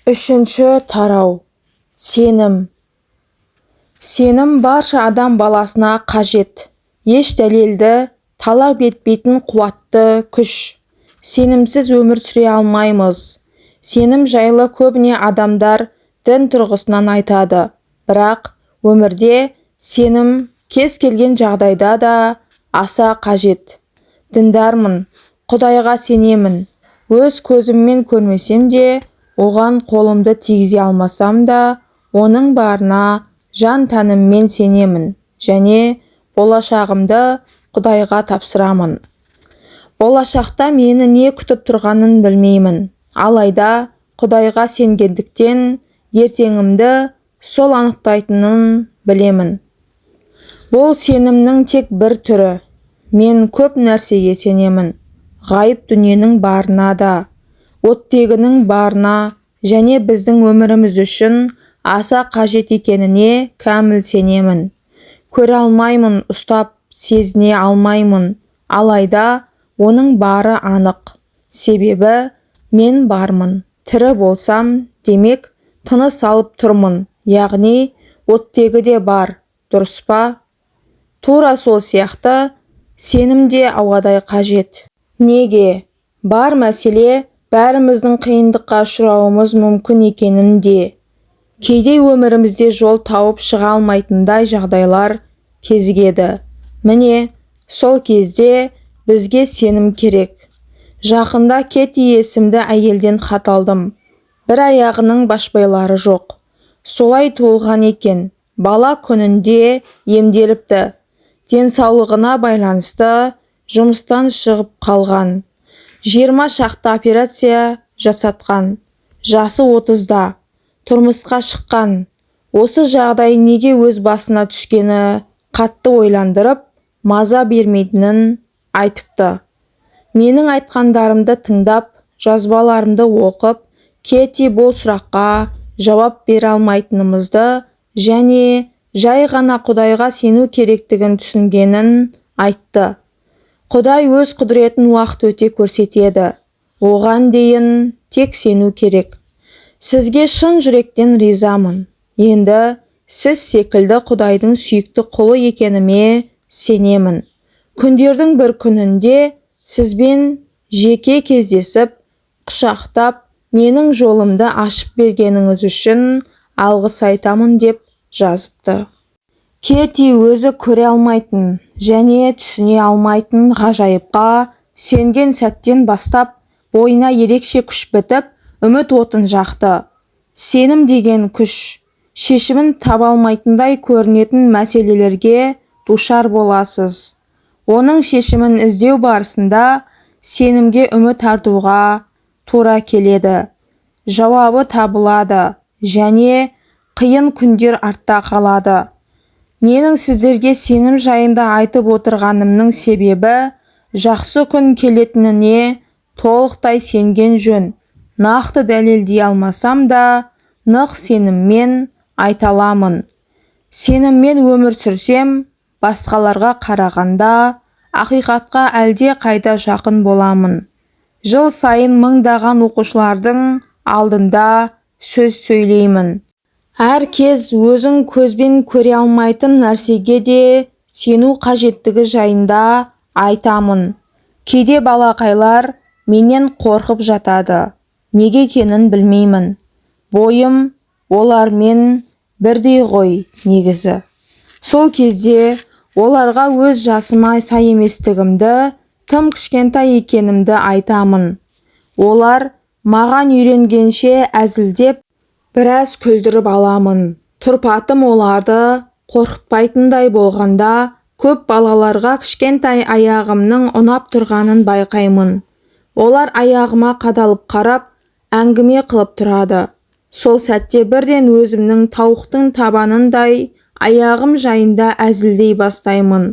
Үшінші тарау. Сенім. Сенім барша адам баласына қажет. Еш дәлелді талап етпейтін қуатты күш. Сенімсіз өмір сүре алмаймыз. Сенім жайлы көбіне адамдар дін тұрғысынан айтады. Бірақ өмірде сенім кез келген жағдайда да аса қажет. Діндармын, Құдайға сенемін. Өз көзіммен көрмесем де, оған қолымды тигізе алмасам да, оның барына жан-тәніммен сенемін және болашағымды Құдайға тапсырамын. Болашақта мені не күтіп тұрғанын білмеймін. Алайда Құдайға сенгендіктен ертеңімді сол анықтайтынын білемін. Бұл сенімнің тек бір түрі. Мен көп нәрсеге сенемін. Ғайып дүниенің барына да, оттегінің барына және біздің өміріміз үшін аса қажет екеніне кәміл сенемін. Көре алмаймын, ұстап, сезіне алмаймын. Алайда оның бары анық. Себебі мен бармын. Тірі болсам, демек тыныс алып тұрмын. Яғни оттегі де бар, дұрыс па? Тура сол сияқты сенім де ауадай қажет. Неге? Бар мәселе бәріміздің қиындыққа ұшырауымыз мүмкін екенінде. Кейде өмірімізде жол тауып шыға алмайтындай жағдайлар кезігеді. Міне, сол кезде бізге сенім керек. Жақында Кети есімді әйелден хат алдым. Бір аяғының башпайлары жоқ. Солай туылған екен. Бала күнінде емделіпті. Денсаулығына байланысты жұмыстан шығып қалған. 20 шақты операция жасатқан. Жасы 30-да. Тұрмысқа шыққан. Осы жағдай неге өз басына түскені қатты ойландырып, маза бермейтінін айтыпты. Менің айтқандарымды тыңдап, жазбаларымды оқып, Кети бұл сұраққа жауап бере алмайтынымызды және жай ғана Құдайға сену керектігін түсінгенін айтты. Құдай өз құдіретін уақыт өте көрсетеді. Оған дейін тек сену керек. Сізге шын жүректен ризамын. Енді сіз секілді Құдайдың сүйікті құлы екеніме сенемін. Күндердің бір күнінде сізбен жеке кездесіп, құшақтап, менің жолымды ашып бергеніңіз үшін алғыс айтамын деп жазыпты. Кети өзі көре алмайтын және түсіне алмайтын ғажайыпқа сенген сәттен бастап бойына ерекше күш бітіп, үміт отын жақты. Сенім деген күш. Шешімін таба алмайтындай көрінетін мәселелерге душар боласыз. Оның шешімін іздеу барысында сенімге үміт артуға тура келеді. Жауабы табылады және қиын күндер артта қалады. Менің сіздерге сенім жайында айтып отырғанымның себебі жақсы күн келетініне толықтай сенген жөн. Нақты дәлелдей алмасам да, нық сеніммен айта аламын. Сеніммен өмір сүрсем, басқаларға қарағанда ақиқатқа әлде қайда жақын боламын. Жыл сайын мыңдаған оқушылардың алдында сөз сөйлеймін. Әр кез өзің көзбен көре алмайтын нәрсеге де сену қажеттігі жайында айтамын. Кейде балақайлар менен қорқып жатады. Неге екенін білмеймін. Бойым олармен бірдей ғой негізі. Сол кезде оларға өз жасыма сай еместігімді, тым кішкентай екенімді айтамын. Олар маған үйренгенше әзілдеп, біраз күлдіріп аламын. Тұрпатым оларды қорқытпайтындай болғанда, көп балаларға кішкентай аяғымның ұнап тұрғанын байқаймын. Олар аяғыма қадалып қарап, әңгіме қылып тұрады. Сол сәтте бірден өзімнің тауықтың табанындай аяғым жайында әзілдей бастаймын.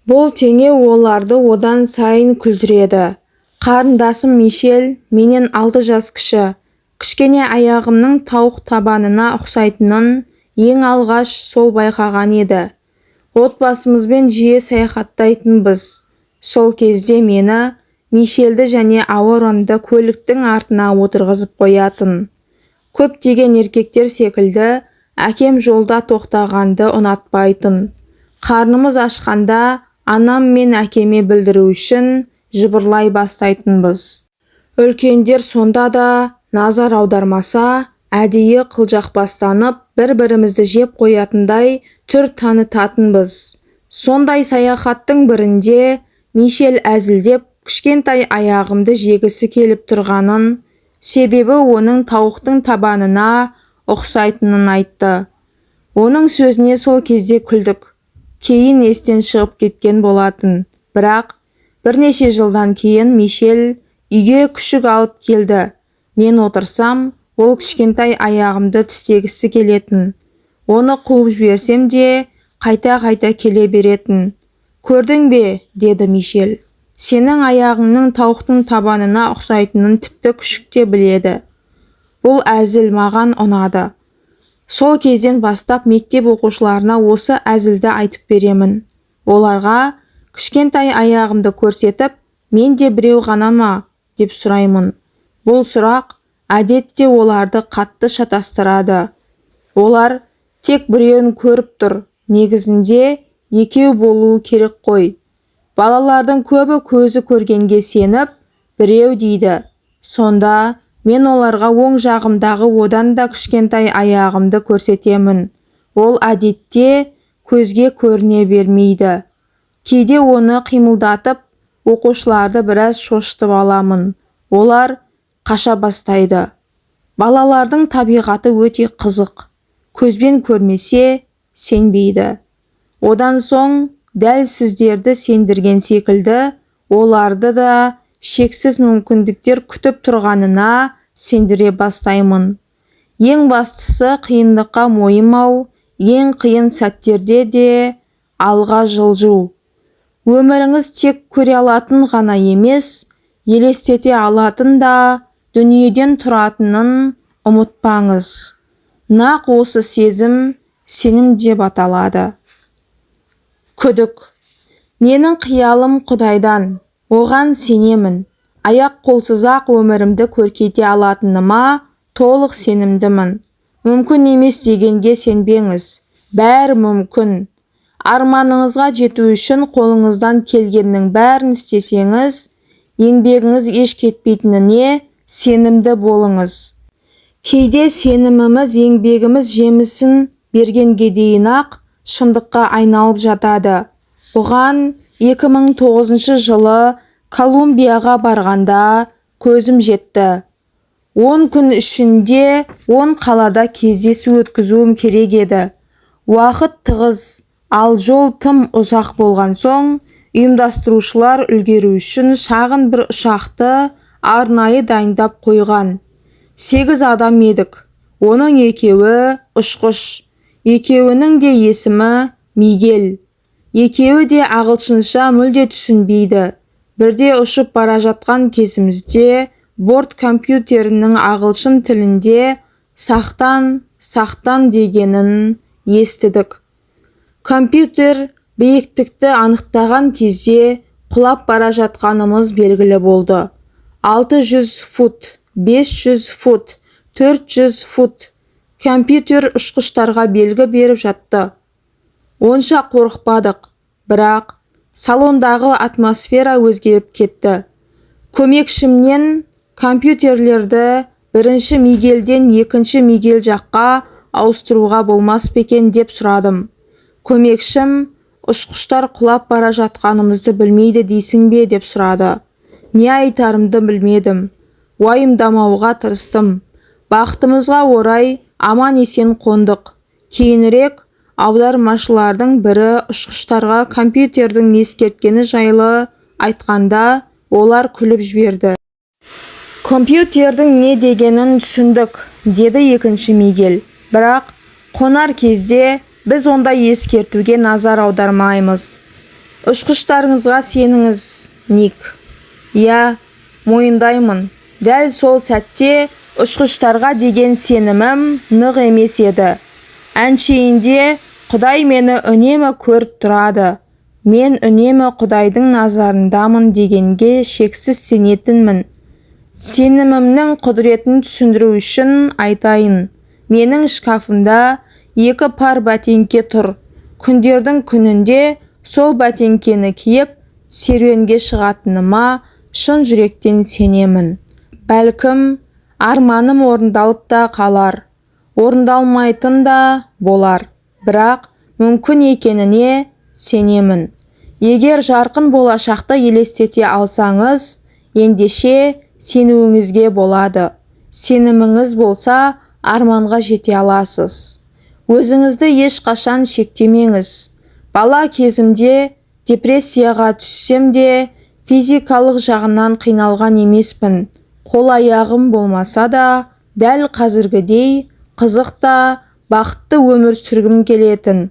Бұл теңеу оларды одан сайын күлдіреді. Қарындасым Мишель менен 6 жас кіші. Кішкене аяғымның тауық табанына ұқсайтынын ең алғаш сол байқаған еді. Отбасымызбен жиі саяхаттайтынбыз. Сол кезде мені Мишельді және Ауронды көліктің артына отырғызып қоятын. Көптеген еркектер секілді әкем жолда тоқтағанды ұнатпайтын. Қарнымыз ашқанда анам мен әкеме білдіру үшін жыбырлай бастайтынбыз. Үлкендер сонда да назар аудармаса, әдейі қылжақбастанып бір-бірімізді жеп қоятындай түр танытатынбыз. Сондай саяхаттың бірінде Мишель әзілдеп кішкентай аяғымды жегісі келіп тұрғанын, себебі оның тауықтың табанына ұқсайтынын айтты. Оның сөзіне сол кезде күлдік. Кейін естен шығып кеткен болатын. Бірақ бірнеше жылдан кейін Мишель үйге күшік алып келді. Мен отырсам, ол кішкентай аяғымды тістегісі келетін. Оны қуып жіберсем де қайта-қайта келе беретін. «Көрдің бе?» деді Мишель. «Сенің аяғыңның тауықтың табанына ұқсайтынын тіпті күшік те біледі». Бұл әзіл маған ұнады. Сол кезден бастап мектеп оқушыларына осы әзілді айтып беремін. Оларға кішкентай аяғымды көрсетіп, «Мен де біреу ғана ма?» деп сұраймын. Бұл сұрақ әдетте оларды қатты шатастырады. Олар тек біреуін көріп тұр, негізінде екеу болуы керек қой. Балалардың көбі көзі көргенге сеніп, біреу дейді. Сонда мен оларға оң жағымдағы одан да кішкентай аяғымды көрсетемін. Ол әдетте көзге көріне бермейді. Кейде оны қимылдатып, оқушыларды біраз шошытып аламын. Олар қаша бастайды. Балалардың табиғаты өте қызық. Көзбен көрмесе сенбейді. Одан соң дәл сіздерді сендірген секілді, оларды да шексіз мүмкіндіктер күтіп тұрғанына сендіре бастаймын. Ең бастысы қиындыққа мойымау, ең қиын сәттерде де алға жылжу. Өміріңіз тек көре алатын ғана емес, елестете алатын да дүниеден тұратынын ұмытпаңыз. Нақ осы сезім сенім деп аталады. Күдік. Менің қиялым Құдайдан, оған сенемін. Аяқ қолсыз-ақ өмірімді көркейте алатыныма толық сенімдімін. Мүмкін емес дегенге сенбеңіз. Бәрі мүмкін. Арманыңызға жету үшін қолыңыздан келгеннің бәрін істесеңіз, еңбегіңіз еш кетпейтініне сенімді болыңыз. Кейде сеніміміз, еңбегіміз жемісін бергенге дейін-ақ шындыққа айналып жатады. Бұған 2009 жылы Колумбияға барғанда көзім жетті. 10 күн ішінде 10 қалада кездесу өткізуім керек еді. Уақыт тығыз, ал жол тым ұзақ болған соң, ұйымдастырушылар үлгеру үшін шағын бір ұшақты арнайы дайындап қойған. 8 адам едік. Оның екеуі ұшқыш. Екеуінің де есімі Мигель. Екеуі де ағылшынша мүлде түсінбейді. Бірде ұшып бара жатқан кезімізде борт компьютерінің ағылшын тілінде сақтан дегенін естідік. Компьютер биіктікті анықтаған кезде құлап бара жатқанымыз белгілі болды. 600 фут, 500 фут, 400 фут. Компьютер ұшқыштарға белгі беріп жатты. Онша қорықпадық, бірақ салондағы атмосфера өзгеріп кетті. Көмекшімнен компьютерлерді бірінші Мигельден екінші Мигель жаққа ауыстыруға болмас пекен деп сұрадым. Көмекшім, ұшқыштар құлап бара жатқанымызды білмейді дейсің бе деп сұрады. Не айтарымды білмедім. Уайымдамауға тырыстым. Бақытымызға орай аман есен қондық. Кейінірек аудармашылардың бірі ұшқыштарға компьютердің ескерткені жайлы айтқанда, олар күліп жіберді. Компьютердің не дегенін түсіндік, деді екінші Мигель. Бірақ қонар кезде біз ондай ескертуге назар аудармаймыз. Ұшқыштарыңызға сеніңіз, Ник. Я, мойындаймын. Дәл сол сәтте ұшқыштарға деген сенімім нық емес еді. Әншейінде Құдай мені үнемі көріп тұрады. Мен үнемі Құдайдың назарындамын дегенге шексіз сенетінмін. Сенімімнің құдіретін түсіндіру үшін айтайын. Менің шкафымда 2 пар бәтеңке тұр. Күндердің күнінде сол бәтеңкені киіп серуенге шығатыныма шын жүректен сенемін. Бәлкім, арманым орындалып та қалар, орындалмайтын да болар. Бірақ мүмкін екеніне сенемін. Егер жарқын болашақты елестете алсаңыз, ендеше сенуіңізге болады. Сеніміңіз болса, арманға жете аласыз. Өзіңізді ешқашан шектемеңіз. Бала кезімде депрессияға түссем де, физикалық жағынан қиналған емеспін. Қол-аяғым болмаса да, дәл қазіргідей қызық та, бақытты өмір сүргім келетін.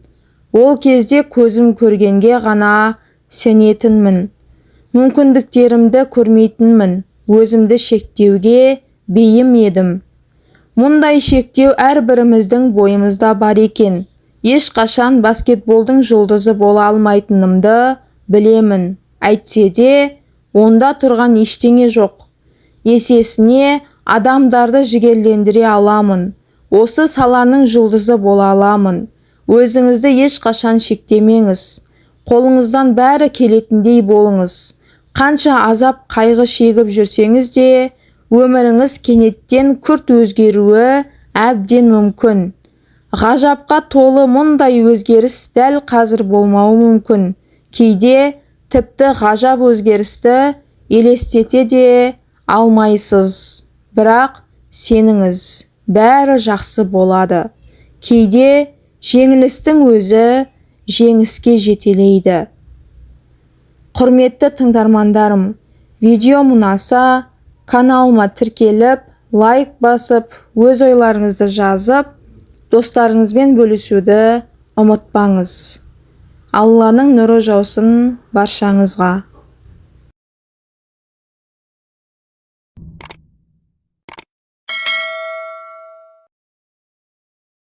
Ол кезде көзім көргенге ғана сенетінмін. Мүмкіндіктерімді көрмейтінмін. Өзімді шектеуге бейім едім. Мұндай шектеу әрбіріміздің бойымызда бар екен. Ешқашан баскетболдың жұлдызы бола алмайтынымды білемін. Әйтсе де, онда тұрған ештеңе жоқ. Есесіне адамдарды жігерлендіре аламын. Осы саланың жұлдызы бола аламын. Өзіңізді ешқашан шектемеңіз. Қолыңыздан бәрі келетіндей болыңыз. Қанша азап қайғы шегіп жүрсеңіз де, өміріңіз кенеттен күрт өзгеруі әбден мүмкін. Ғажапқа толы мұндай өзгеріс дәл қазір болмауы мүмкін. Кейде тіпті ғажап өзгерісті елестете де алмайсыз. Бірақ сеніңіз, бәрі жақсы болады. Кейде жеңілістің өзі жеңіске жетелейді. Құрметті тыңдармандарым, видео ұнаса, каналыма тіркеліп, лайк басып, өз ойларыңызды жазып, достарыңызбен бөлісуді ұмытпаңыз. Алланың нұры жаусын баршаңызға.